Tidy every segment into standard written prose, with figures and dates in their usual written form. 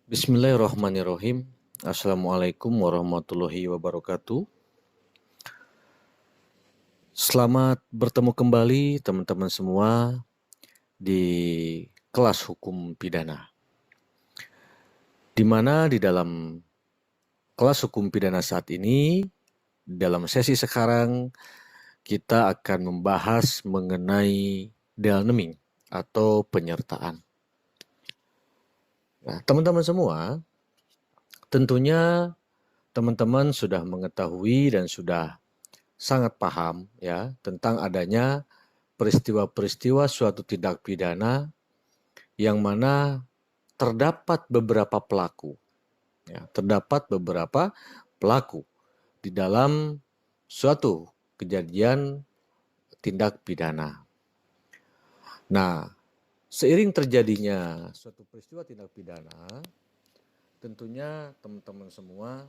Bismillahirrahmanirrahim. Assalamualaikum warahmatullahi wabarakatuh. Selamat bertemu kembali teman-teman semua di kelas hukum pidana. Di mana di dalam kelas hukum pidana saat ini, dalam sesi sekarang kita akan membahas mengenai delneming atau penyertaan. Nah, teman-teman semua, tentunya teman-teman sudah mengetahui dan sudah sangat paham ya tentang adanya peristiwa-peristiwa suatu tindak pidana yang mana terdapat beberapa pelaku ya, terdapat beberapa pelaku di dalam suatu kejadian tindak pidana. Nah, seiring terjadinya suatu peristiwa tindak pidana, tentunya teman-teman semua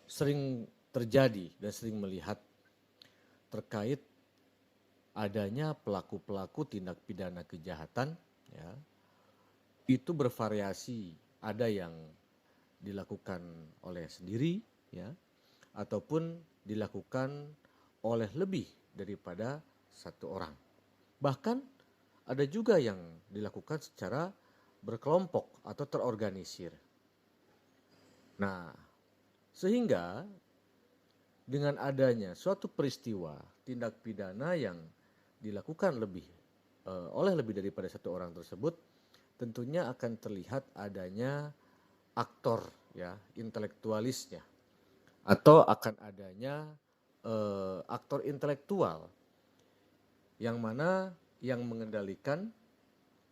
sering terjadi dan sering melihat terkait adanya pelaku-pelaku tindak pidana kejahatan ya, itu bervariasi, ada yang dilakukan oleh sendiri ya, ataupun dilakukan oleh lebih daripada satu orang. Bahkan ada juga yang dilakukan secara berkelompok atau terorganisir. Nah, sehingga dengan adanya suatu peristiwa tindak pidana yang dilakukan oleh lebih daripada satu orang tersebut, tentunya akan terlihat adanya aktor ya, intelektualisnya, atau akan adanya aktor intelektual yang mana yang mengendalikan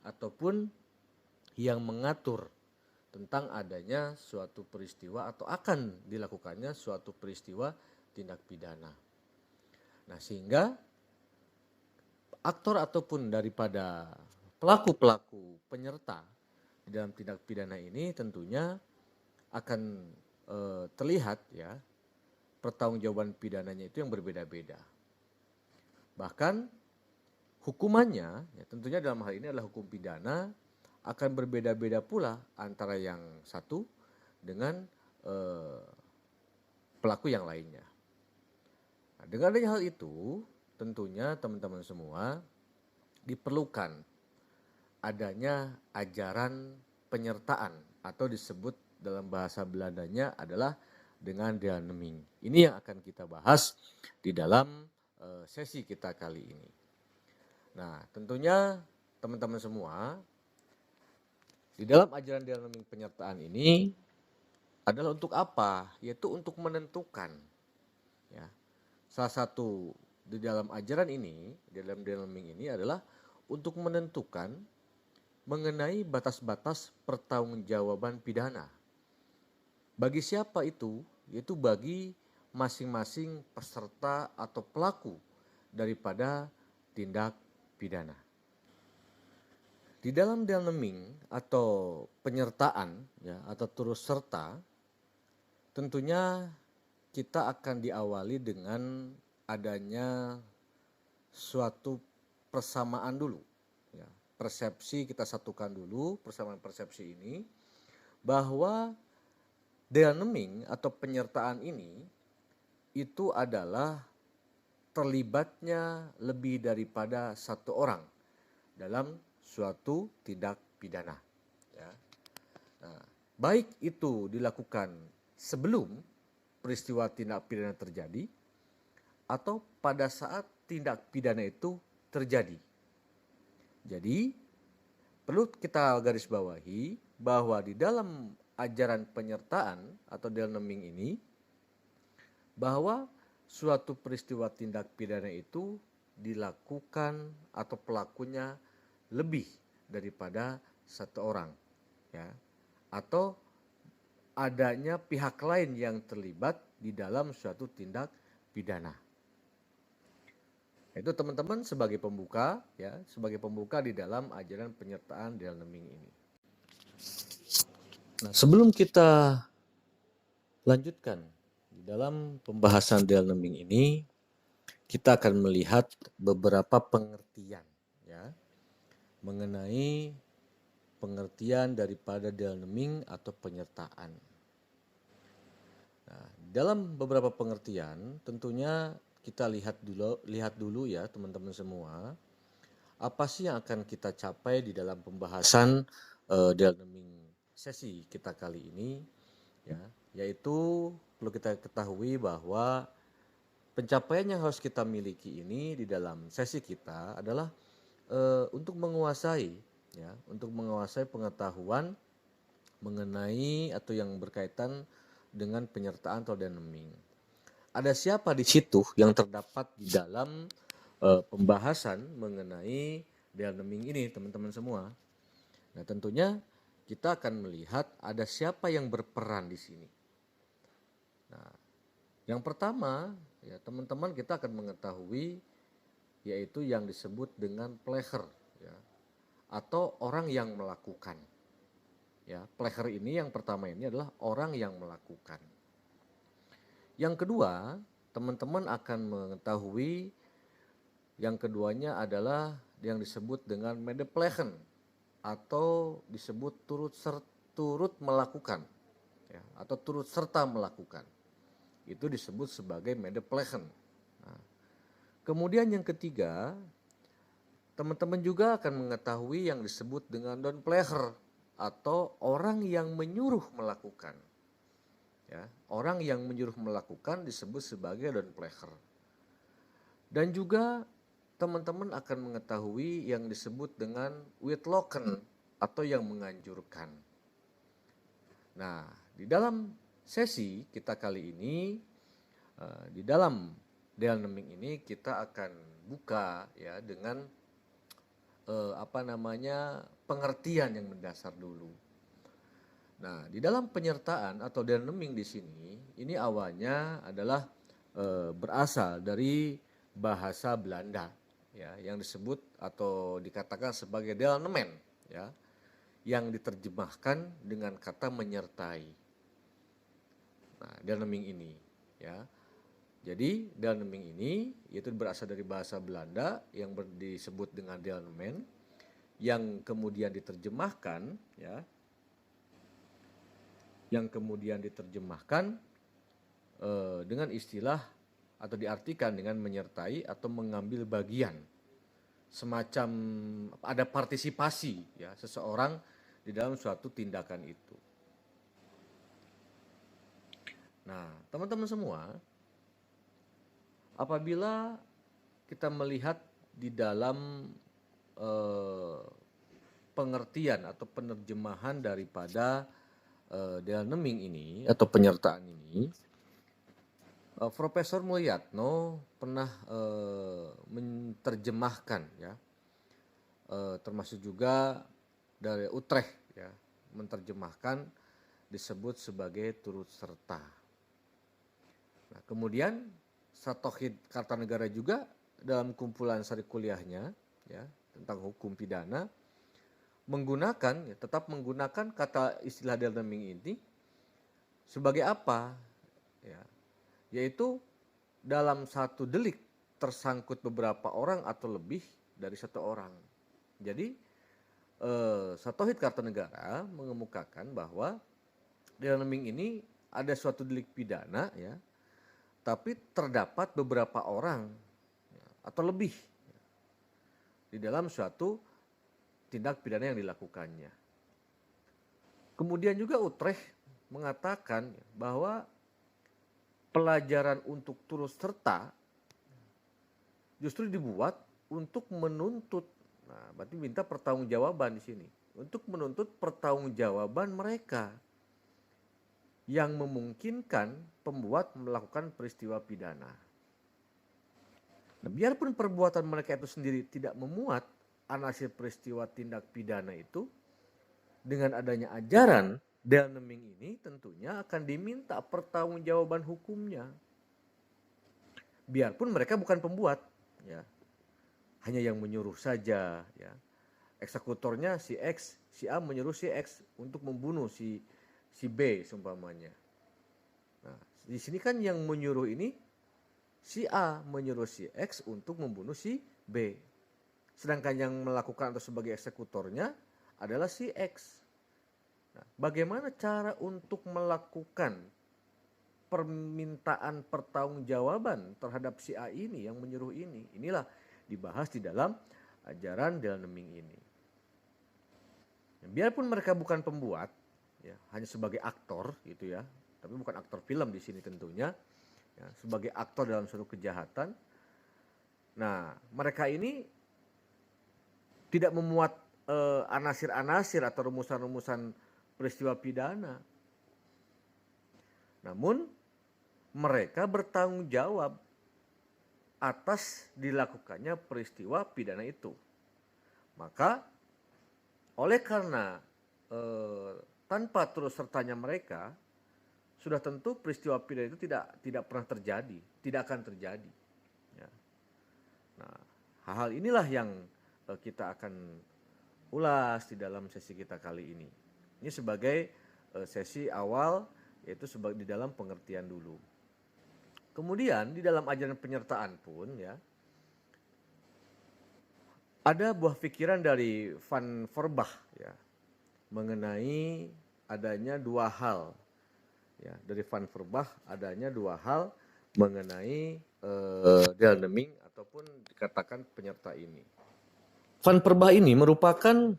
ataupun yang mengatur tentang adanya suatu peristiwa atau akan dilakukannya suatu peristiwa tindak pidana. Nah, sehingga aktor ataupun daripada pelaku-pelaku penyerta di dalam tindak pidana ini tentunya akan terlihat ya pertanggungjawaban pidananya itu yang berbeda-beda. Bahkan hukumannya ya, tentunya dalam hal ini adalah hukum pidana akan berbeda-beda pula antara yang satu dengan pelaku yang lainnya. Nah, dengan adanya hal itu, tentunya teman-teman semua diperlukan adanya ajaran penyertaan atau disebut dalam bahasa Belandanya adalah dengan delneming. Ini yang akan kita bahas di dalam sesi kita kali ini. Nah, tentunya teman-teman semua di dalam ajaran delneming penyertaan ini adalah untuk apa? Yaitu untuk menentukan ya. Salah satu di dalam ajaran ini, di dalam delneming ini adalah untuk menentukan mengenai batas-batas pertanggungjawaban pidana. Bagi siapa itu? Yaitu bagi masing-masing peserta atau pelaku daripada tindak pidana. Di dalam delneming atau penyertaan ya, atau turut serta, tentunya kita akan diawali dengan adanya suatu persamaan dulu ya. Persepsi kita satukan dulu, persamaan persepsi ini bahwa delneming atau penyertaan ini itu adalah terlibatnya lebih daripada satu orang dalam suatu tindak pidana ya. Nah, baik itu dilakukan sebelum peristiwa tindak pidana terjadi atau pada saat tindak pidana itu terjadi. Jadi perlu kita garis bawahi bahwa di dalam ajaran penyertaan atau delneming ini bahwa suatu peristiwa tindak pidana itu dilakukan atau pelakunya lebih daripada satu orang ya, atau adanya pihak lain yang terlibat di dalam suatu tindak pidana. Itu teman-teman sebagai pembuka ya, sebagai pembuka di dalam ajaran penyertaan delneming ini. Nah, sebelum kita lanjutkan di dalam pembahasan delneming ini, kita akan melihat beberapa pengertian ya mengenai pengertian daripada Delneming atau penyertaan. Nah, dalam beberapa pengertian tentunya kita lihat dulu ya teman-teman semua, apa sih yang akan kita capai di dalam pembahasan Delneming sesi kita kali ini ya, yaitu perlu kita ketahui bahwa pencapaian yang harus kita miliki ini di dalam sesi kita adalah untuk menguasai pengetahuan mengenai atau yang berkaitan dengan penyertaan atau Delneming. Ada siapa di situ yang terdapat di dalam pembahasan mengenai Delneming ini, teman-teman semua. Nah, tentunya kita akan melihat ada siapa yang berperan di sini. Nah, yang pertama, ya teman-teman kita akan mengetahui yaitu yang disebut dengan pleasure, ya, atau orang yang melakukan. Ya, pleasure ini yang pertama ini adalah orang yang melakukan. Yang kedua, teman-teman akan mengetahui yang keduanya adalah yang disebut dengan medeplechen atau disebut turut melakukan, ya, atau turut serta melakukan. Itu disebut sebagai medeplechen. Nah, kemudian yang ketiga, teman-teman juga akan mengetahui yang disebut dengan downpleasure atau orang yang menyuruh melakukan. Ya, orang yang menyuruh melakukan disebut sebagai downpleasure. Dan juga teman-teman akan mengetahui yang disebut dengan witloken atau yang menganjurkan. Nah, di dalam sesi kita kali ini, di dalam Delneming ini kita akan buka ya dengan pengertian yang mendasar dulu. Nah, di dalam penyertaan atau Delneming di sini, ini awalnya adalah berasal dari bahasa Belanda, ya, yang disebut atau dikatakan sebagai Delnemen, ya, yang diterjemahkan dengan kata menyertai. Nah, Delneming ini, ya. Jadi Delneming ini itu berasal dari bahasa Belanda yang disebut dengan Delnemen, yang kemudian diterjemahkan, ya, dengan istilah atau diartikan dengan menyertai atau mengambil bagian, semacam ada partisipasi ya seseorang di dalam suatu tindakan itu. Nah, teman-teman semua, apabila kita melihat di dalam pengertian atau penerjemahan daripada Delneming ini atau penyertaan ini, Profesor Mulyatno pernah menerjemahkan, ya, termasuk juga dari Utrecht, ya, menerjemahkan disebut sebagai turut serta. Nah, kemudian Satohid Kartanegara juga dalam kumpulan sari kuliahnya, ya, tentang hukum pidana tetap menggunakan kata istilah Delneming ini sebagai apa? Ya, yaitu dalam satu delik tersangkut beberapa orang atau lebih dari satu orang. Jadi Satohid Kartanegara mengemukakan bahwa Delneming ini ada suatu delik pidana, ya, tapi terdapat beberapa orang, ya, atau lebih, ya, di dalam suatu tindak pidana yang dilakukannya. Kemudian juga Utrecht mengatakan bahwa pelajaran untuk turut serta justru dibuat untuk menuntut, nah berarti minta pertanggungjawaban di sini, untuk menuntut pertanggungjawaban mereka yang memungkinkan pembuat melakukan peristiwa pidana. Nah, biarpun perbuatan mereka itu sendiri tidak memuat anasir peristiwa tindak pidana itu, dengan adanya ajaran Delneming ini tentunya akan diminta pertanggungjawaban hukumnya. Biarpun mereka bukan pembuat, ya, hanya yang menyuruh saja, ya. Eksekutornya si X, si A menyuruh si X untuk membunuh si B seumpamanya. Nah, di sini kan yang menyuruh ini si A menyuruh si X untuk membunuh si B. Sedangkan yang melakukan atau sebagai eksekutornya adalah si X. Nah, bagaimana cara untuk melakukan permintaan pertanggungjawaban terhadap si A ini yang menyuruh ini? Inilah dibahas di dalam ajaran Delneming ini. Biarpun mereka bukan pembuat, ya, hanya sebagai aktor gitu ya, tapi bukan aktor film di sini tentunya, ya, sebagai aktor dalam suatu kejahatan. Nah, mereka ini tidak memuat anasir-anasir atau rumusan-rumusan peristiwa pidana. Namun mereka bertanggung jawab atas dilakukannya peristiwa pidana itu. Maka oleh karena tanpa turut sertanya mereka, sudah tentu peristiwa pidana itu tidak pernah terjadi, tidak akan terjadi. Ya. Nah, hal-hal inilah yang kita akan ulas di dalam sesi kita kali ini. Ini sebagai sesi awal, yaitu di dalam pengertian dulu. Kemudian di dalam ajaran penyertaan pun ya, ada buah pikiran dari Van Verbach ya, mengenai adanya dua hal. Ya, dari Van Verbach adanya dua hal mengenai Delneming ataupun dikatakan penyerta ini. Van Verbach ini merupakan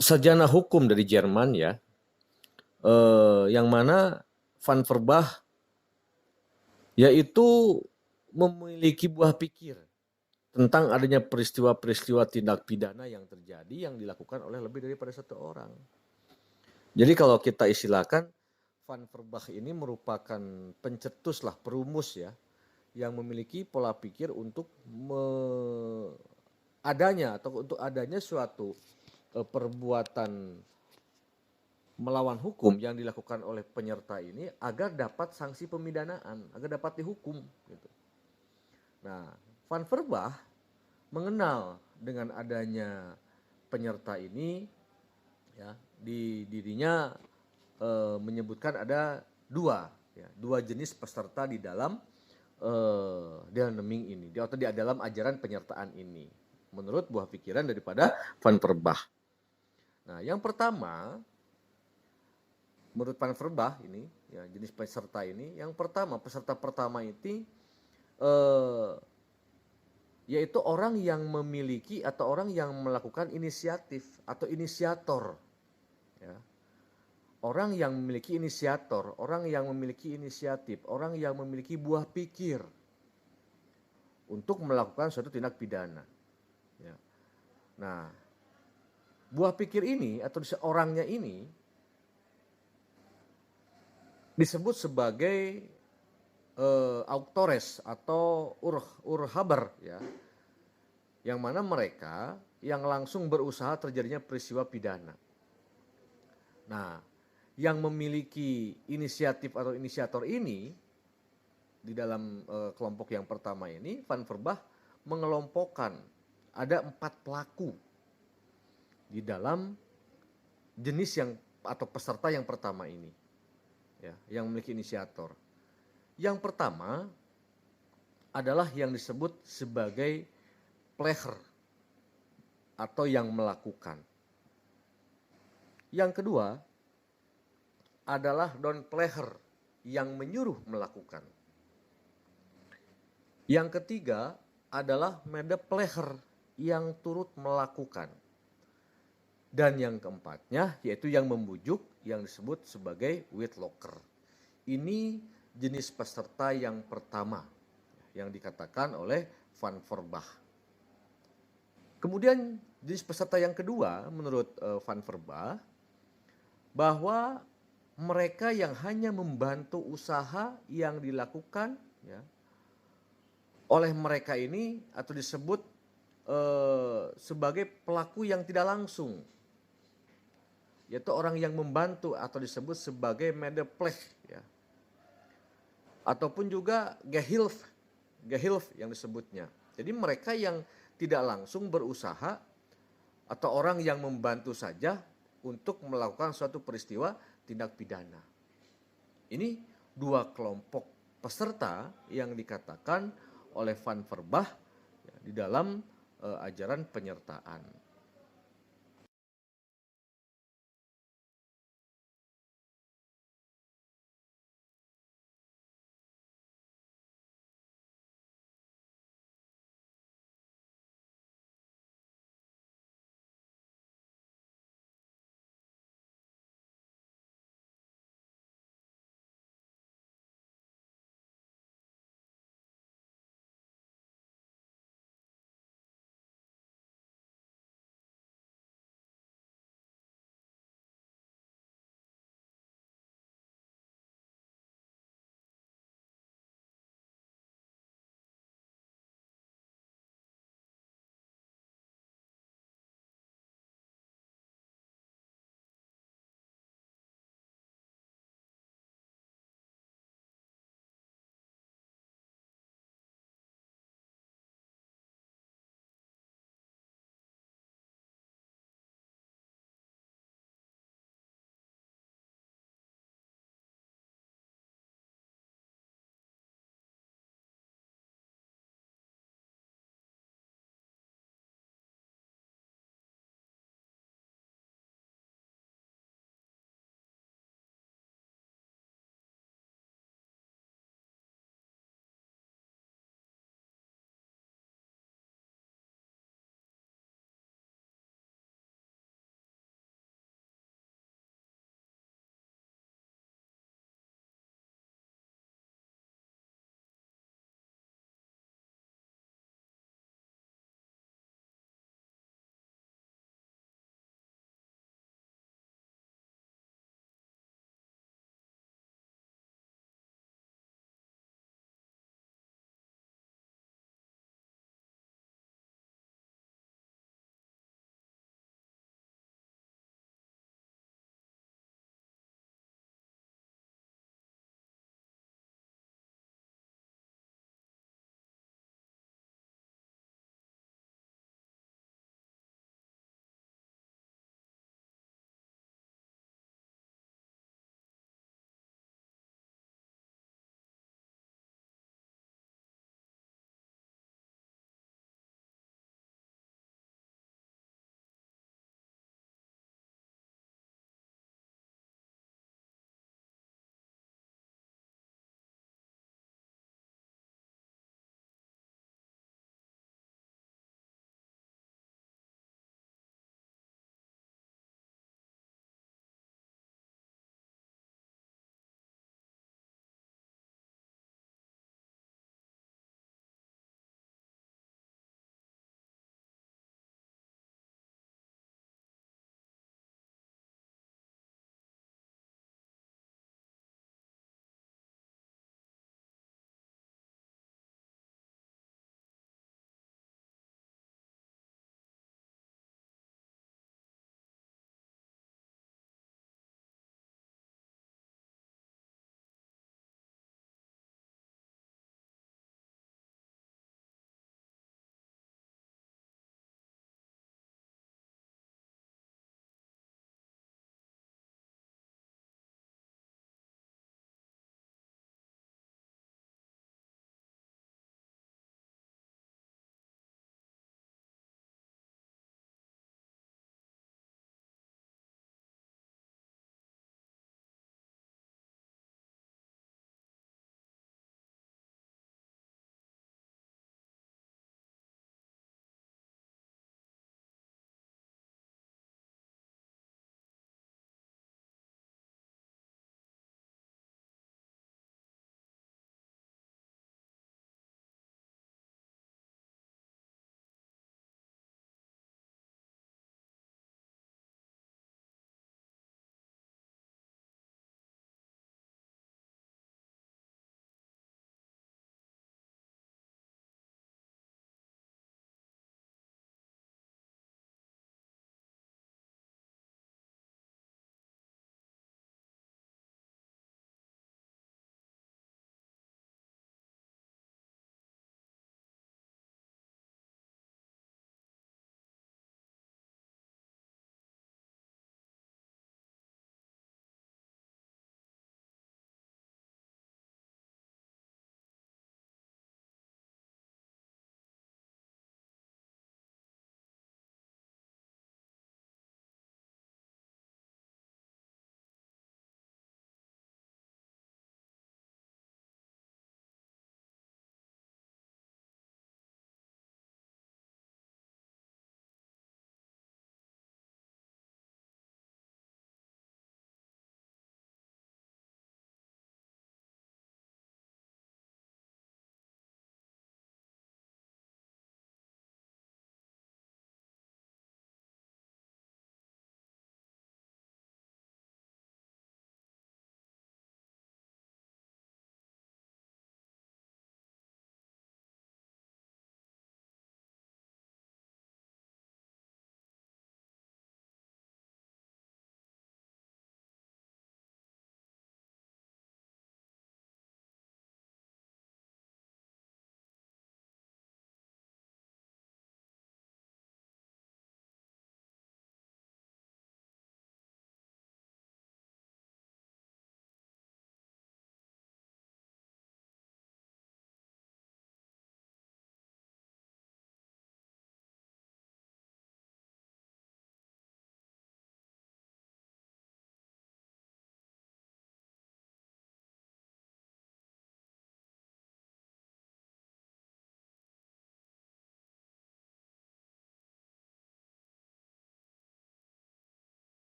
sarjana hukum dari Jerman ya, yang mana Van Verbach yaitu memiliki buah pikir tentang adanya peristiwa-peristiwa tindak pidana yang terjadi yang dilakukan oleh lebih daripada satu orang. Jadi kalau kita istilahkan, Van Verbach ini merupakan pencetus lah, perumus ya, yang memiliki pola pikir untuk adanya suatu perbuatan melawan hukum yang dilakukan oleh penyerta ini agar dapat sanksi pemidanaan, agar dapat dihukum gitu. Nah, Van Verbach mengenal dengan adanya penyerta ini ya, di dirinya menyebutkan ada dua jenis peserta di dalam Delneming ini, atau di dalam ajaran penyertaan ini, menurut buah pikiran daripada Van Verbach. Nah, yang pertama menurut Van Verbach ini ya, jenis peserta ini, yang pertama, peserta pertama itu yaitu orang yang memiliki atau orang yang melakukan inisiatif atau inisiator ya. Orang yang memiliki inisiator, orang yang memiliki inisiatif, orang yang memiliki buah pikir untuk melakukan suatu tindak pidana ya. Nah, buah pikir ini atau orangnya ini disebut sebagai autores atau urhaber ya, yang mana mereka yang langsung berusaha terjadinya peristiwa pidana. Nah, yang memiliki inisiatif atau inisiator ini di dalam kelompok yang pertama ini, Van Verbach mengelompokkan ada 4 pelaku di dalam jenis yang atau peserta yang pertama ini ya, yang memiliki inisiator. Yang pertama adalah yang disebut sebagai pleger atau yang melakukan. Yang kedua adalah downpleger yang menyuruh melakukan. Yang ketiga adalah medepleger yang turut melakukan. Dan yang keempatnya yaitu yang membujuk yang disebut sebagai witlocker. Ini jenis peserta yang pertama yang dikatakan oleh Van Verbach. Kemudian jenis peserta yang kedua menurut Van Verbach, bahwa mereka yang hanya membantu usaha yang dilakukan ya, oleh mereka ini atau disebut sebagai pelaku yang tidak langsung, yaitu orang yang membantu atau disebut sebagai medepleg ya, ataupun juga gehilf yang disebutnya. Jadi mereka yang tidak langsung berusaha atau orang yang membantu saja untuk melakukan suatu peristiwa tindak pidana. Ini dua kelompok peserta yang dikatakan oleh Van Verbach ya, di dalam ajaran penyertaan.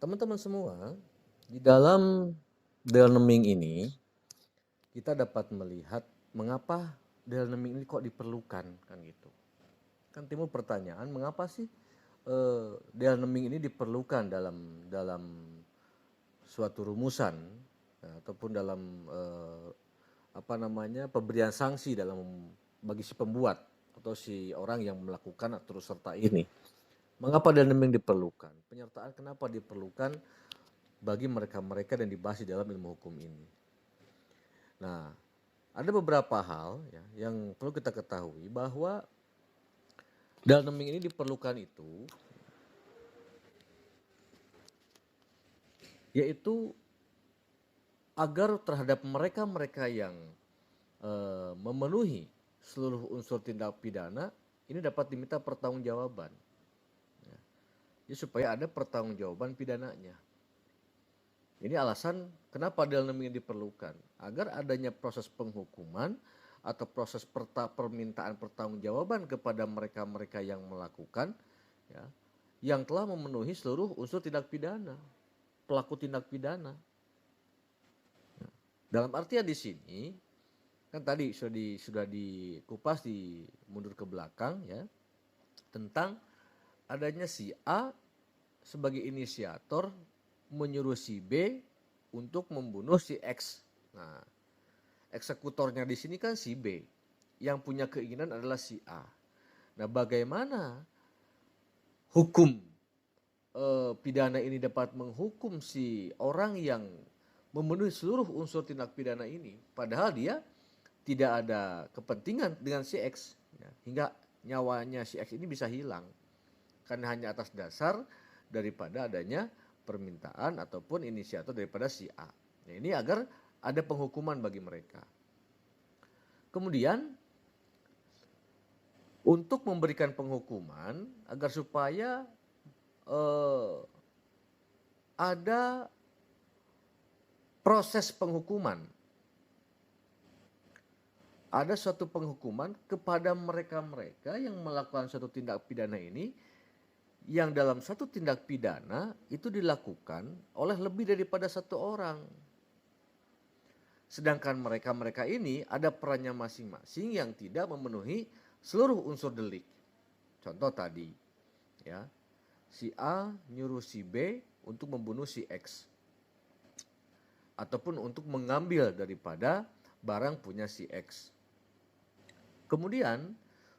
teman-teman semua, di dalam Delneming ini kita dapat melihat mengapa Delneming ini kok diperlukan, kan gitu. Kan timbul pertanyaan, mengapa sih Delneming ini diperlukan dalam suatu rumusan ya, ataupun dalam pemberian sanksi bagi si pembuat atau si orang yang melakukan turut serta ini. Mengapa Delneming diperlukan? Penyertaan kenapa diperlukan bagi mereka-mereka yang dibahas di dalam ilmu hukum ini. Nah, ada beberapa hal ya, yang perlu kita ketahui bahwa Delneming ini diperlukan itu yaitu agar terhadap mereka-mereka yang memenuhi seluruh unsur tindak pidana ini dapat diminta pertanggungjawaban. Ya, supaya ada pertanggungjawaban pidananya. Ini alasan kenapa Delneming diperlukan, agar adanya proses penghukuman atau proses permintaan pertanggungjawaban kepada mereka-mereka yang melakukan, ya, yang telah memenuhi seluruh unsur tindak pidana, pelaku tindak pidana. Nah, dalam artian di sini kan tadi sudah dikupas di mundur ke belakang ya tentang adanya si A sebagai inisiator menyuruh si B untuk membunuh si X. Nah, eksekutornya di sini kan si B, yang punya keinginan adalah si A. Nah, bagaimana hukum pidana ini dapat menghukum si orang yang memenuhi seluruh unsur tindak pidana ini, padahal dia tidak ada kepentingan dengan si X, ya, hingga nyawanya si X ini bisa hilang karena hanya atas dasar daripada adanya permintaan ataupun inisiator daripada si A. Nah, ini agar ada penghukuman bagi mereka. Kemudian untuk memberikan penghukuman agar supaya ada proses penghukuman, ada suatu penghukuman kepada mereka-mereka yang melakukan suatu tindak pidana ini, yang dalam satu tindak pidana itu dilakukan oleh lebih daripada satu orang. Sedangkan mereka-mereka ini ada perannya masing-masing yang tidak memenuhi seluruh unsur delik. Contoh tadi, ya, si A nyuruh si B untuk membunuh si X, ataupun untuk mengambil daripada barang punya si X. Kemudian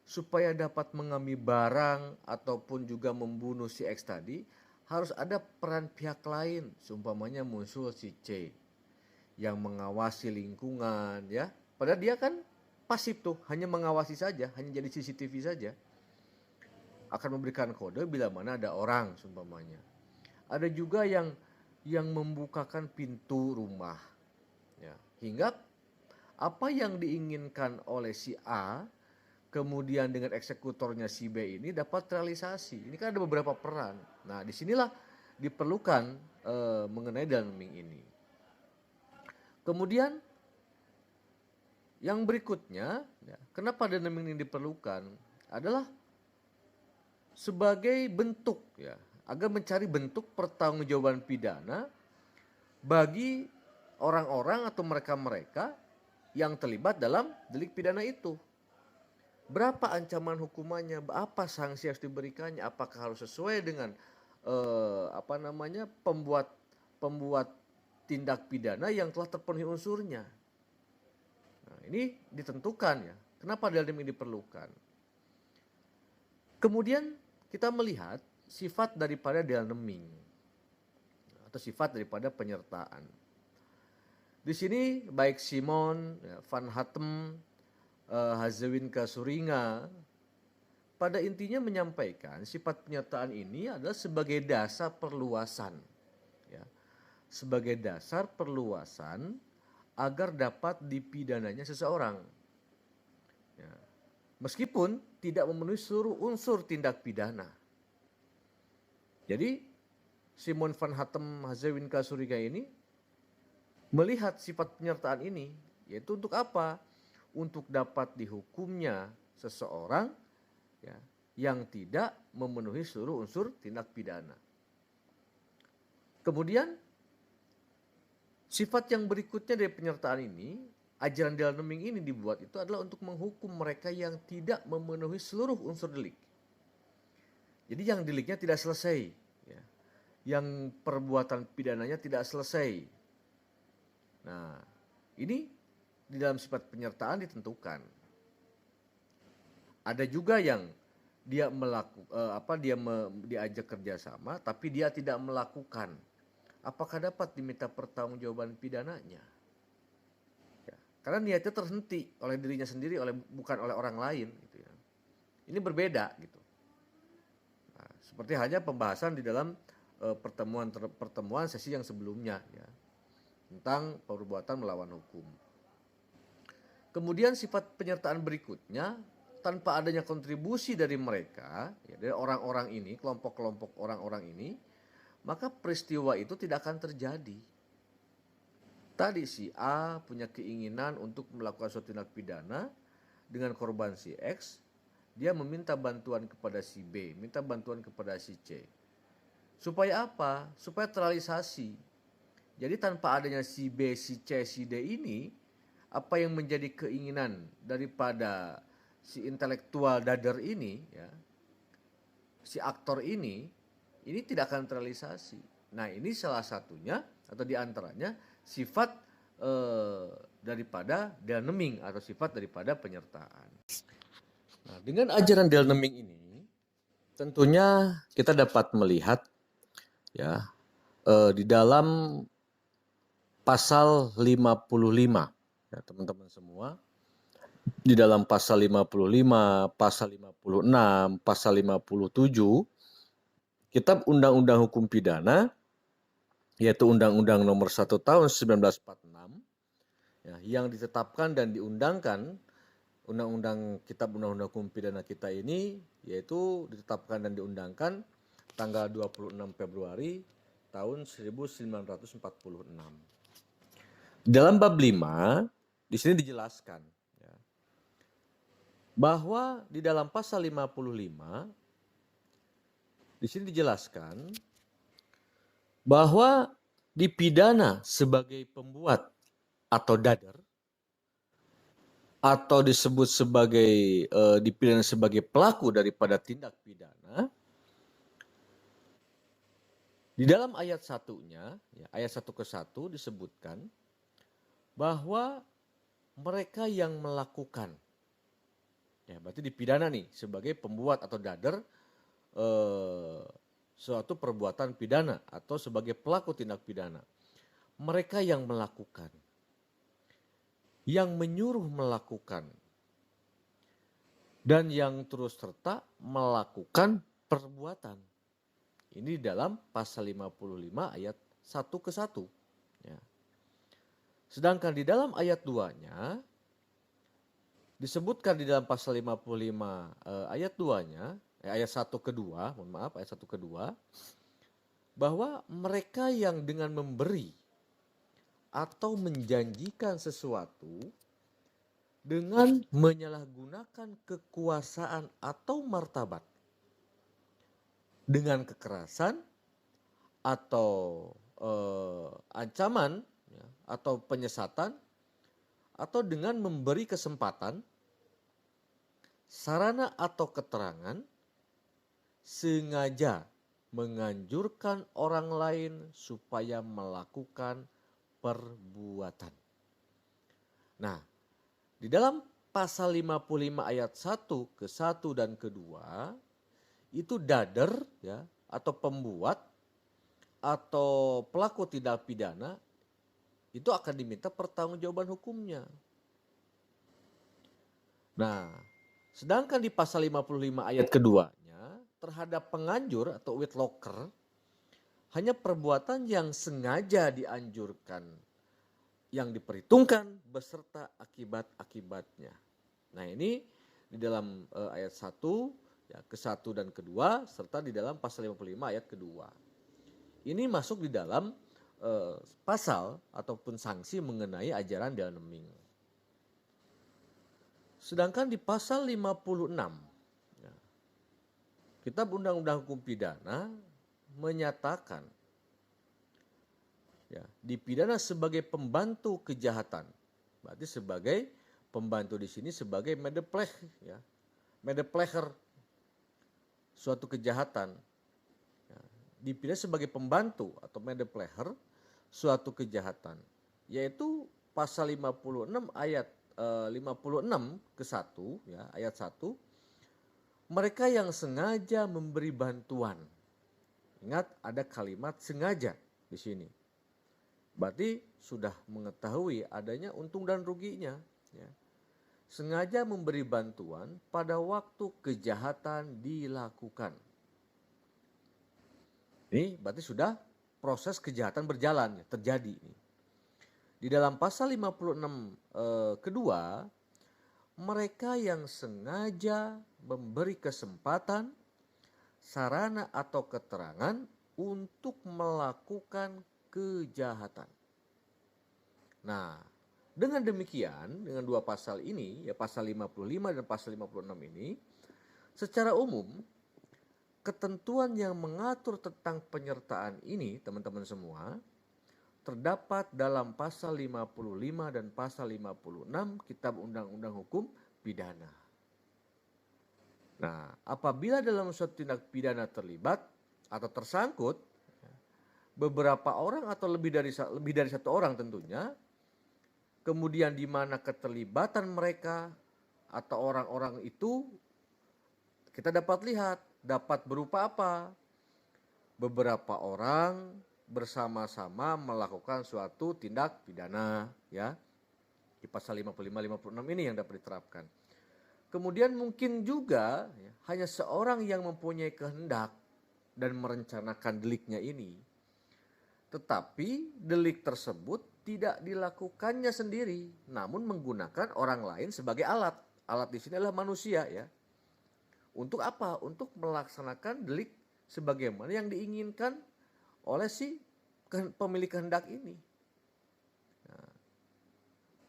supaya dapat mengambil barang ataupun juga membunuh si X tadi, harus ada peran pihak lain, seumpamanya muncul si C yang mengawasi lingkungan, ya. Padahal dia kan pasif tuh, hanya mengawasi saja, hanya jadi CCTV saja. Akan memberikan kode bila mana ada orang, seumpamanya. Ada juga yang membukakan pintu rumah, ya, hingga apa yang diinginkan oleh si A kemudian dengan eksekutornya si B ini dapat realisasi. Ini kan ada beberapa peran. Nah, disinilah diperlukan mengenai Delneming ini. Kemudian yang berikutnya, ya, kenapa Delneming ini diperlukan adalah sebagai bentuk, ya, agar mencari bentuk pertanggungjawaban pidana bagi orang-orang atau mereka-mereka yang terlibat dalam delik pidana itu. Berapa ancaman hukumannya, apa sanksi harus diberikannya, apakah harus sesuai dengan pembuat tindak pidana yang telah terpenuhi unsurnya. Nah, ini ditentukan, ya. Kenapa Delneming diperlukan? Kemudian kita melihat sifat daripada Delneming atau sifat daripada penyertaan. Di sini baik Simon, Van Hattem, Hazewin Kasuringa pada intinya menyampaikan sifat penyertaan ini adalah sebagai dasar perluasan, ya, sebagai dasar perluasan agar dapat dipidananya seseorang, ya, meskipun tidak memenuhi seluruh unsur tindak pidana. Jadi Simon Van Hattem Hazewin Kasuringa ini melihat sifat penyertaan ini, yaitu untuk apa? Untuk dapat dihukumnya seseorang, ya, yang tidak memenuhi seluruh unsur tindak pidana. Kemudian sifat yang berikutnya dari penyertaan ini, ajaran Delneming ini dibuat itu adalah untuk menghukum mereka yang tidak memenuhi seluruh unsur delik. Jadi yang deliknya tidak selesai, ya. Yang perbuatan pidananya tidak selesai. Nah, ini di dalam sifat penyertaan ditentukan. Ada juga yang dia diajak kerjasama, tapi dia tidak melakukan. Apakah dapat diminta pertanggungjawaban pidananya? Ya, karena niatnya terhenti oleh dirinya sendiri, bukan oleh orang lain. Gitu ya. Ini berbeda gitu. Nah, seperti halnya pembahasan di dalam pertemuan sesi yang sebelumnya, ya, tentang perbuatan melawan hukum. Kemudian sifat penyertaan berikutnya, tanpa adanya kontribusi dari mereka, ya, dari orang-orang ini, kelompok-kelompok orang-orang ini, maka peristiwa itu tidak akan terjadi. Tadi si A punya keinginan untuk melakukan suatu tindak pidana dengan korban si X, dia meminta bantuan kepada si B, minta bantuan kepada si C. Supaya apa? Supaya terrealisasi. Jadi tanpa adanya si B, si C, si D ini, apa yang menjadi keinginan daripada si intelektual dader ini, ya, si aktor ini tidak akan terrealisasi. Nah, ini salah satunya atau diantaranya sifat daripada Delneming atau sifat daripada penyertaan. Nah, dengan ajaran Delneming ini, tentunya kita dapat melihat, ya, di dalam pasal 55, ya, teman-teman semua. Di dalam pasal 55, pasal 56, pasal 57, Kitab Undang-Undang Hukum Pidana, yaitu Undang-Undang Nomor 1 Tahun 1946, ya, yang ditetapkan dan diundangkan, Kitab Undang-Undang Hukum Pidana kita ini, yaitu ditetapkan dan diundangkan tanggal 26 Februari tahun 1946. Dalam bab 5, di sini dijelaskan, bahwa di dalam pasal 55 di sini dijelaskan bahwa dipidana sebagai pembuat atau dader atau disebut sebagai dipidana sebagai pelaku daripada tindak pidana. Di dalam ayat 1-nya, ya, ayat 1 ke 1 disebutkan bahwa mereka yang melakukan, ya, berarti dipidana nih sebagai pembuat atau dader suatu perbuatan pidana atau sebagai pelaku tindak pidana. Mereka yang melakukan, yang menyuruh melakukan, dan yang terus serta melakukan perbuatan. Ini dalam pasal 55 ayat 1 ke 1. Ya. Sedangkan di dalam ayat 2-nya, disebutkan di dalam pasal 55 ayat 2-nya, ayat 1 ke 2, mohon maaf, ayat 1 ke 2, bahwa mereka yang dengan memberi atau menjanjikan sesuatu dengan menyalahgunakan kekuasaan atau martabat dengan kekerasan atau ancaman, ya, atau penyesatan, atau dengan memberi kesempatan, sarana atau keterangan, sengaja menganjurkan orang lain supaya melakukan perbuatan. Nah, di dalam pasal 55 ayat 1 ke 1 dan kedua, itu dader, ya, atau pembuat atau pelaku tindak pidana itu akan diminta pertanggungjawaban hukumnya. Nah, sedangkan di pasal 55 ayat keduanya, terhadap penganjur atau witlocker, hanya perbuatan yang sengaja dianjurkan, yang diperhitungkan beserta akibat-akibatnya. Nah, ini di dalam ayat 1, ya, ke 1 dan kedua, serta di dalam pasal 55 ayat kedua. Ini masuk di dalam pasal ataupun sanksi mengenai ajaran Delneming. Sedangkan di pasal 56, ya, Kitab Undang-Undang Hukum Pidana menyatakan ya, dipidana sebagai pembantu kejahatan. Berarti sebagai pembantu di sini sebagai medepleh, ya, medepleher suatu kejahatan. Ya, dipidana sebagai pembantu atau medepleher suatu kejahatan, yaitu pasal 56 ayat 56 ke 1, ya, ayat 1, mereka yang sengaja memberi bantuan. Ingat ada kalimat sengaja di sini. Berarti sudah mengetahui adanya untung dan ruginya, ya. Sengaja memberi bantuan pada waktu kejahatan dilakukan. Ini berarti sudah proses kejahatan berjalan, ya, terjadi. Di dalam pasal 56 kedua, mereka yang sengaja memberi kesempatan, sarana atau keterangan untuk melakukan kejahatan. Nah, dengan demikian, dengan dua pasal ini, ya pasal 55 dan pasal 56 ini, secara umum ketentuan yang mengatur tentang penyertaan ini, teman-teman semua, terdapat dalam pasal 55 dan pasal 56 Kitab Undang-Undang Hukum Pidana. Nah, apabila dalam suatu tindak pidana terlibat atau tersangkut beberapa orang atau lebih dari satu orang tentunya, kemudian di mana keterlibatan mereka atau orang-orang itu kita dapat lihat dapat berupa apa? Beberapa orang bersama-sama melakukan suatu tindak pidana, ya. Di pasal 55-56 ini yang dapat diterapkan. Kemudian mungkin juga, ya, hanya seorang yang mempunyai kehendak dan merencanakan deliknya ini. Tetapi delik tersebut tidak dilakukannya sendiri, namun menggunakan orang lain sebagai alat. Alat di sini adalah manusia, ya. Untuk apa? Untuk melaksanakan delik sebagaimana yang diinginkan oleh si pemilik kehendak ini. Nah,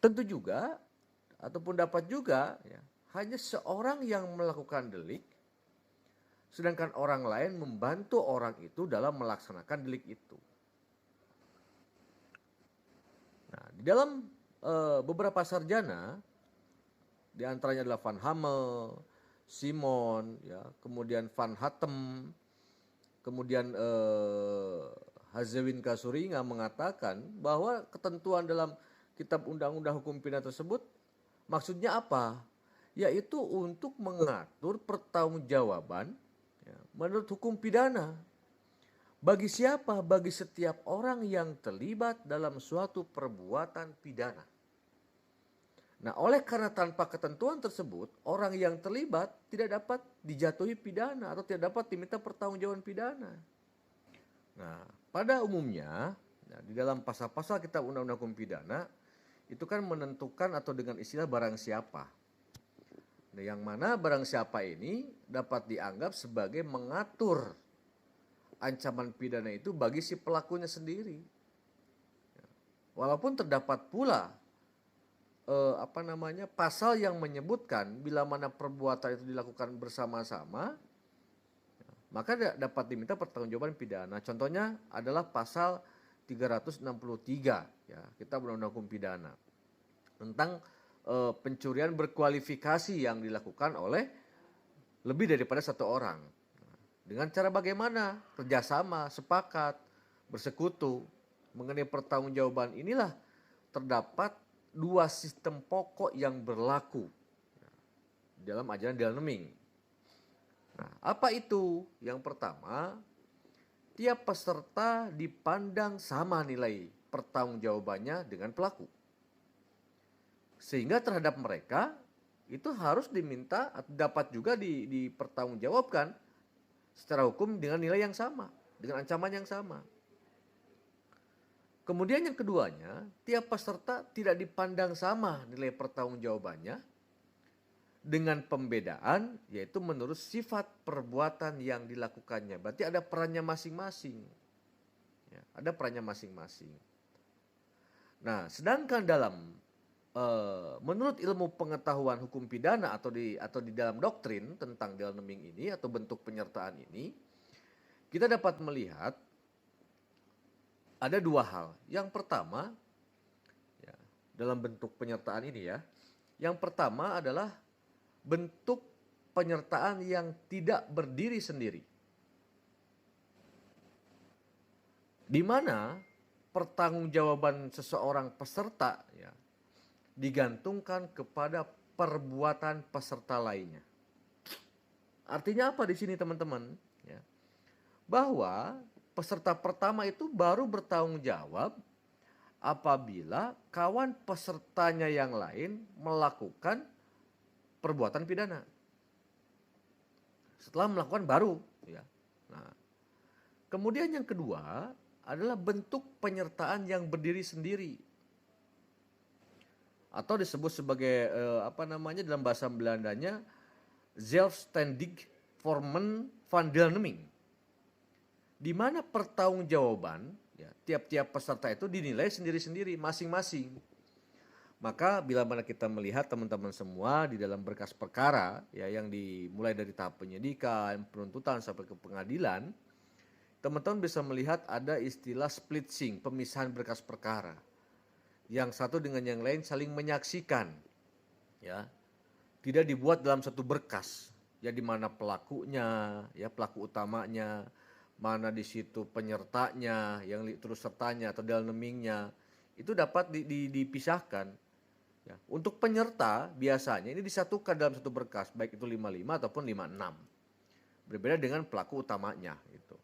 tentu juga ataupun dapat juga, ya, hanya seorang yang melakukan delik, sedangkan orang lain membantu orang itu dalam melaksanakan delik itu. Nah, di dalam beberapa sarjana, di antaranya adalah Van Hammel, Simon, ya, kemudian Van Hattem, kemudian Hazewin Kasuringa mengatakan bahwa ketentuan dalam Kitab Undang-Undang Hukum Pidana tersebut maksudnya apa? Yaitu untuk mengatur pertanggungjawaban, ya, menurut hukum pidana. Bagi siapa? Bagi setiap orang yang terlibat dalam suatu perbuatan pidana. Nah, oleh karena tanpa ketentuan tersebut, orang yang terlibat tidak dapat dijatuhi pidana atau tidak dapat diminta pertanggungjawaban pidana. Nah, pada umumnya, nah, di dalam pasal-pasal Kitab Undang-Undang Hukum Pidana itu kan menentukan atau dengan istilah barang siapa. Nah, yang mana barang siapa ini dapat dianggap sebagai mengatur ancaman pidana itu bagi si pelakunya sendiri. Walaupun terdapat pula pasal yang menyebutkan bila mana perbuatan itu dilakukan bersama-sama, maka dapat diminta pertanggungjawaban pidana. Contohnya adalah pasal 363, ya, Kitab Undang-Undang Hukum Pidana tentang pencurian berkualifikasi yang dilakukan oleh lebih daripada satu orang. Dengan cara bagaimana? Kerjasama, sepakat, bersekutu. Mengenai pertanggungjawaban inilah terdapat dua sistem pokok yang berlaku dalam ajaran Delneming. Nah, apa itu? Yang pertama, tiap peserta dipandang sama nilai pertanggungjawabannya dengan pelaku. Sehingga terhadap mereka itu harus diminta atau dapat juga dipertanggungjawabkan secara hukum dengan nilai yang sama, dengan ancaman yang sama. Kemudian yang keduanya, tiap peserta tidak dipandang sama nilai pertanggungjawabannya dengan pembedaan, yaitu menurut sifat perbuatan yang dilakukannya. Berarti ada perannya masing-masing. Ya, ada perannya masing-masing. Nah, sedangkan dalam menurut ilmu pengetahuan hukum pidana atau di dalam doktrin tentang Delneming ini atau bentuk penyertaan ini, kita dapat melihat ada dua hal. Yang pertama, ya, dalam bentuk penyertaan ini ya, yang pertama adalah bentuk penyertaan yang tidak berdiri sendiri. Di mana pertanggungjawaban seseorang peserta ya, digantungkan kepada perbuatan peserta lainnya. Artinya apa di sini teman-teman? Ya, bahwa peserta pertama itu baru bertanggung jawab apabila kawan pesertanya yang lain melakukan perbuatan pidana. Setelah melakukan baru, ya. Nah, kemudian yang kedua adalah bentuk penyertaan yang berdiri sendiri atau disebut sebagai dalam bahasa Belandanya zelfstandig vormen van deelneming, di mana pertanggungjawaban ya, tiap-tiap peserta itu dinilai sendiri-sendiri masing-masing. Maka bila mana kita melihat teman-teman semua di dalam berkas perkara ya, yang dimulai dari tahap penyidikan, penuntutan sampai ke pengadilan, teman-teman bisa melihat ada istilah splitsing, pemisahan berkas perkara. Yang satu dengan yang lain saling menyaksikan. Ya. Tidak dibuat dalam satu berkas, ya, di mana pelakunya, ya, pelaku utamanya, mana di situ penyertanya, yang terus sertanya atau dalamingnya, itu dapat dipisahkan. Ya. Untuk penyerta biasanya ini disatukan dalam satu berkas, baik itu 55 ataupun 56. Berbeda dengan pelaku utamanya gitu.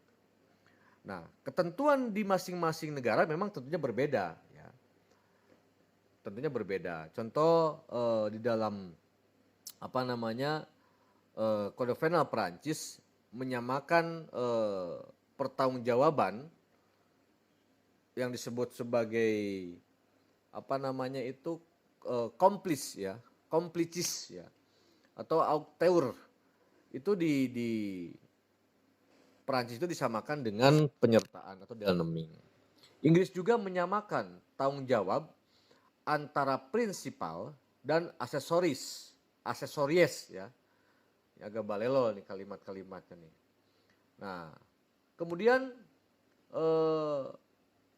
Nah, ketentuan di masing-masing negara memang tentunya berbeda, ya. Tentunya berbeda. Contoh di dalam Kode Penal Perancis menyamakan pertanggungjawaban yang disebut sebagai komplisis ya, atau auteur itu di Perancis itu disamakan dengan penyertaan atau dalaming. Inggris juga menyamakan tanggung jawab antara prinsipal dan aksesoris ya. Ini agak balelo nih kalimat-kalimatnya nih. Nah, kemudian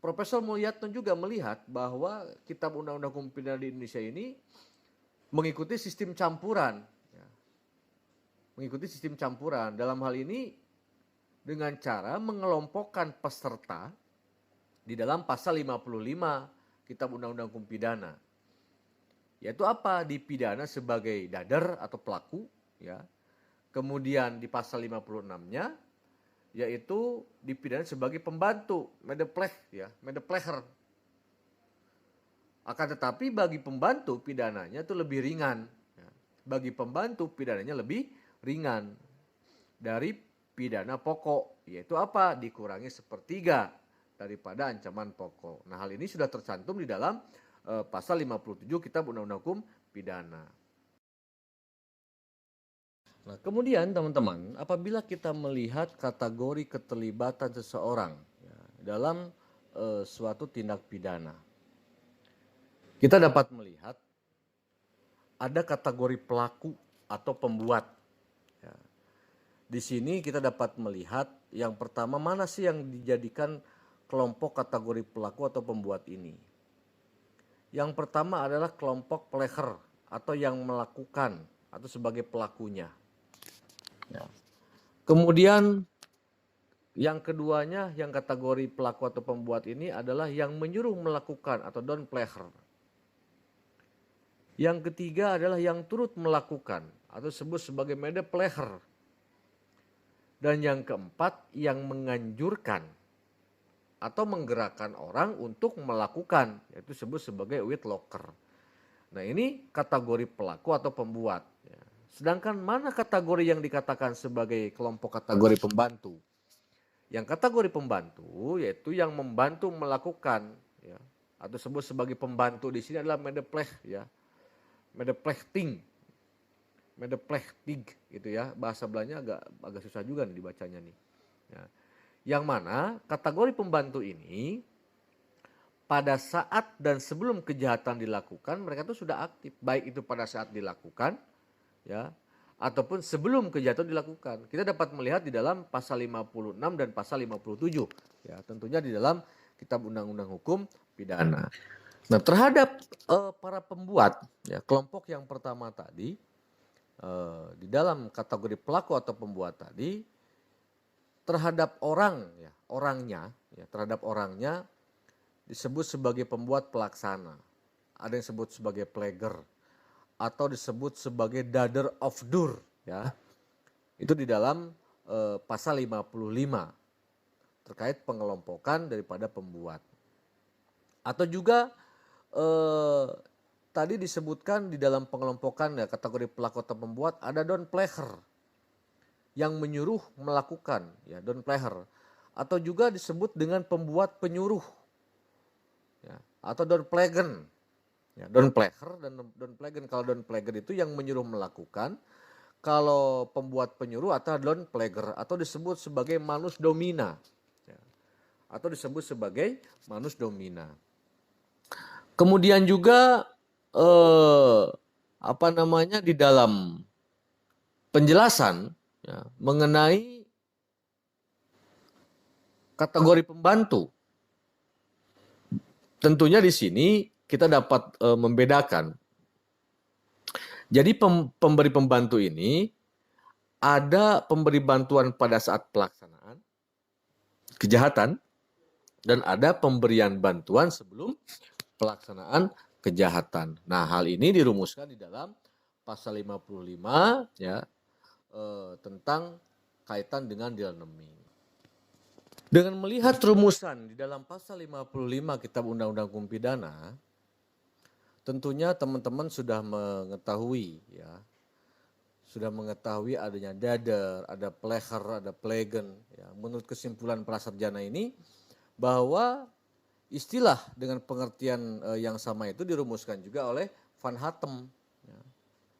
Profesor Mulyatno juga melihat bahwa Kitab Undang-Undang Hukum Pidana di Indonesia ini mengikuti sistem campuran. Ya. Mengikuti sistem campuran. Dalam hal ini dengan cara mengelompokkan peserta di dalam pasal 55 Kitab Undang-Undang Hukum Pidana. Yaitu apa? Dipidana sebagai dader atau pelaku, ya. Kemudian di pasal 56-nya yaitu dipidana sebagai pembantu, medepleger. Akan tetapi bagi pembantu pidananya itu lebih ringan. Ya. Bagi pembantu pidananya lebih ringan dari pidana pokok, yaitu apa? Dikurangi sepertiga daripada ancaman pokok. Nah, hal ini sudah tercantum di dalam pasal 57 Kitab Undang-Undang Hukum Pidana. Nah, kemudian teman-teman, apabila kita melihat kategori keterlibatan seseorang ya, dalam suatu tindak pidana, kita dapat melihat ada kategori pelaku atau pembuat. Ya. Di sini kita dapat melihat yang pertama, mana sih yang dijadikan kelompok kategori pelaku atau pembuat ini. Yang pertama adalah kelompok pleger atau yang melakukan atau sebagai pelakunya. Ya. Kemudian yang keduanya, yang kategori pelaku atau pembuat ini adalah yang menyuruh melakukan atau downplayer. Yang ketiga adalah yang turut melakukan atau disebut sebagai medepleger. Dan yang keempat yang menganjurkan atau menggerakkan orang untuk melakukan, yaitu disebut sebagai witlocker. Nah, ini kategori pelaku atau pembuat. Ya. Sedangkan mana kategori yang dikatakan sebagai kelompok kategori pembantu? Yang kategori pembantu yaitu yang membantu melakukan, ya, atau disebut sebagai pembantu di sini adalah medepleg, ya, medeplechting, medeplechtig gitu ya, bahasa Belandanya agak susah juga nih dibacanya nih. Ya. Yang mana kategori pembantu ini pada saat dan sebelum kejahatan dilakukan mereka tuh sudah aktif, baik itu pada saat dilakukan, ya, ataupun sebelum kejahatan dilakukan. Kita dapat melihat di dalam pasal 56 dan pasal 57, ya, tentunya di dalam Kitab Undang-Undang Hukum Pidana. Nah, terhadap para pembuat, ya, kelompok yang pertama tadi, di dalam kategori pelaku atau pembuat tadi, terhadap orang, ya, terhadap orangnya disebut sebagai pembuat pelaksana. Ada yang disebut sebagai plager atau disebut sebagai dader of dur, ya. Itu di dalam pasal 55 terkait pengelompokan daripada pembuat. Atau juga tadi disebutkan di dalam pengelompokan, ya, kategori pelaku atau pembuat ada don pleger yang menyuruh melakukan, ya, don pleger, atau juga disebut dengan pembuat penyuruh, ya, atau don plegen. Ya, don pleger dan don plegen. Kalau don pleger itu yang menyuruh melakukan, kalau pembuat penyuruh atau don pleger atau disebut sebagai manus domina, ya, atau disebut sebagai manus domina. Kemudian juga di dalam penjelasan, ya, mengenai kategori pembantu. Tentunya di sini kita dapat membedakan. Jadi pemberi pembantu ini ada pemberi bantuan pada saat pelaksanaan kejahatan dan ada pemberian bantuan sebelum pelaksanaan kejahatan. Nah, hal ini dirumuskan di dalam pasal 55, ya, tentang kaitan dengan deal naming. Dengan melihat rumusan di dalam pasal 55 Kitab Undang-Undang Hukum Pidana, tentunya teman-teman sudah mengetahui, ya, sudah mengetahui adanya dader, ada pleger, ada plegen, ya. Menurut kesimpulan prasarjana ini bahwa istilah dengan pengertian yang sama itu dirumuskan juga oleh Van Hatem, ya,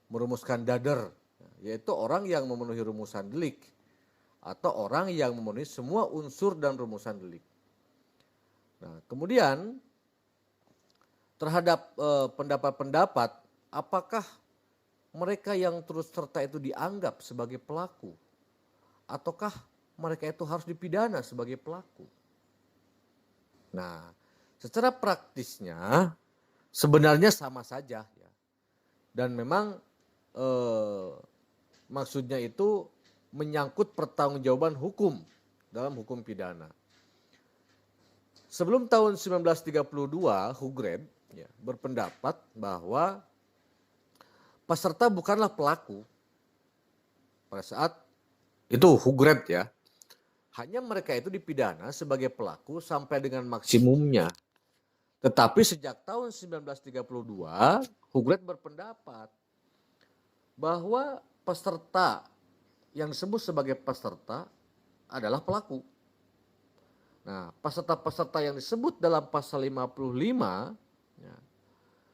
merumuskan dader, ya, yaitu orang yang memenuhi rumusan delik atau orang yang memenuhi semua unsur dan rumusan delik. Nah, kemudian terhadap pendapat-pendapat apakah mereka yang turut serta itu dianggap sebagai pelaku ataukah mereka itu harus dipidana sebagai pelaku. Nah, secara praktisnya sebenarnya sama saja, ya. Dan memang maksudnya itu menyangkut pertanggungjawaban hukum dalam hukum pidana. Sebelum tahun 1932, Hugred, ya, berpendapat bahwa peserta bukanlah pelaku. Pada saat itu Hugred, ya, hanya mereka itu dipidana sebagai pelaku sampai dengan maksimumnya. Tetapi sejak tahun 1932, Hugred berpendapat bahwa peserta yang disebut sebagai peserta adalah pelaku. Nah, peserta-peserta yang disebut dalam pasal 55, ya,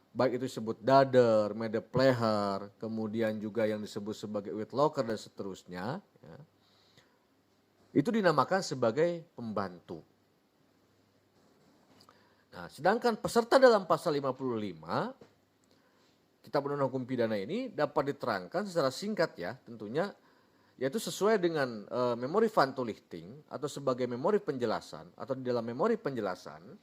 baik itu disebut dader, medepleher, kemudian juga yang disebut sebagai witlocker dan seterusnya, ya, itu dinamakan sebagai pembantu. Nah, sedangkan peserta dalam pasal 55 Kitab Undang-Undang Hukum Pidana ini dapat diterangkan secara singkat, ya, tentunya, yaitu sesuai dengan memori van toelichting atau sebagai memori penjelasan atau di dalam memori penjelasan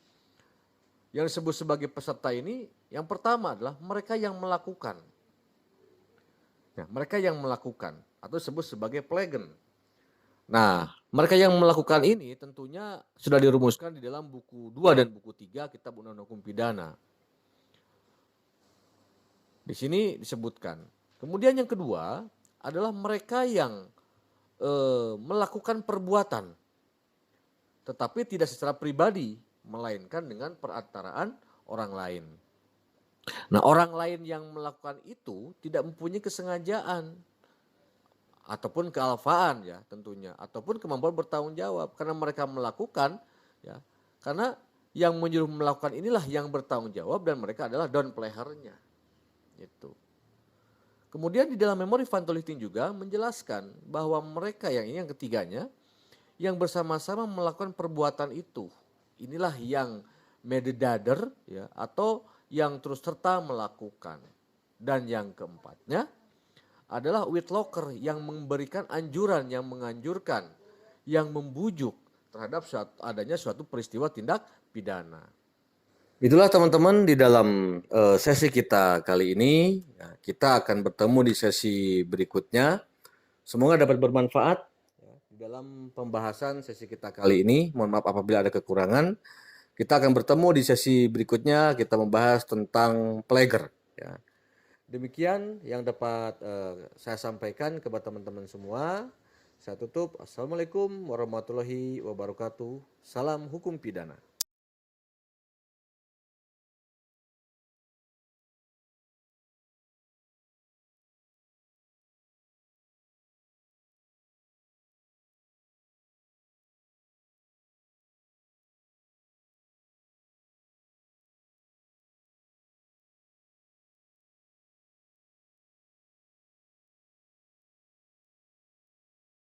yang disebut sebagai peserta ini yang pertama adalah mereka yang melakukan. Ya, mereka yang melakukan atau disebut sebagai plegen. Nah, mereka yang melakukan ini tentunya sudah dirumuskan di dalam buku 2 dan buku 3 Kitab Undang-Undang Hukum Pidana. Di sini disebutkan. Kemudian yang kedua adalah mereka yang melakukan perbuatan tetapi tidak secara pribadi melainkan dengan perantaraan orang lain. Nah, orang lain yang melakukan itu tidak mempunyai kesengajaan ataupun kealfaan, ya, tentunya, ataupun kemampuan bertanggung jawab karena mereka melakukan, ya, karena yang menyuruh melakukan inilah yang bertanggung jawab dan mereka adalah don plehernya. Itu. Kemudian di dalam memori van toelichting juga menjelaskan bahwa mereka yang ini yang ketiganya yang bersama-sama melakukan perbuatan itu. Inilah yang mededader, ya, atau yang terus serta melakukan. Dan yang keempatnya adalah witlocker yang memberikan anjuran, yang menganjurkan, yang membujuk terhadap adanya suatu peristiwa tindak pidana. Itulah teman-teman di dalam sesi kita kali ini. Ya, kita akan bertemu di sesi berikutnya. Semoga dapat bermanfaat ya, di dalam pembahasan sesi kita kali ini. Mohon maaf apabila ada kekurangan. Kita akan bertemu di sesi berikutnya. Kita membahas tentang plager. Ya. Demikian yang dapat saya sampaikan kepada teman-teman semua. Saya tutup. Assalamualaikum warahmatullahi wabarakatuh. Salam hukum pidana.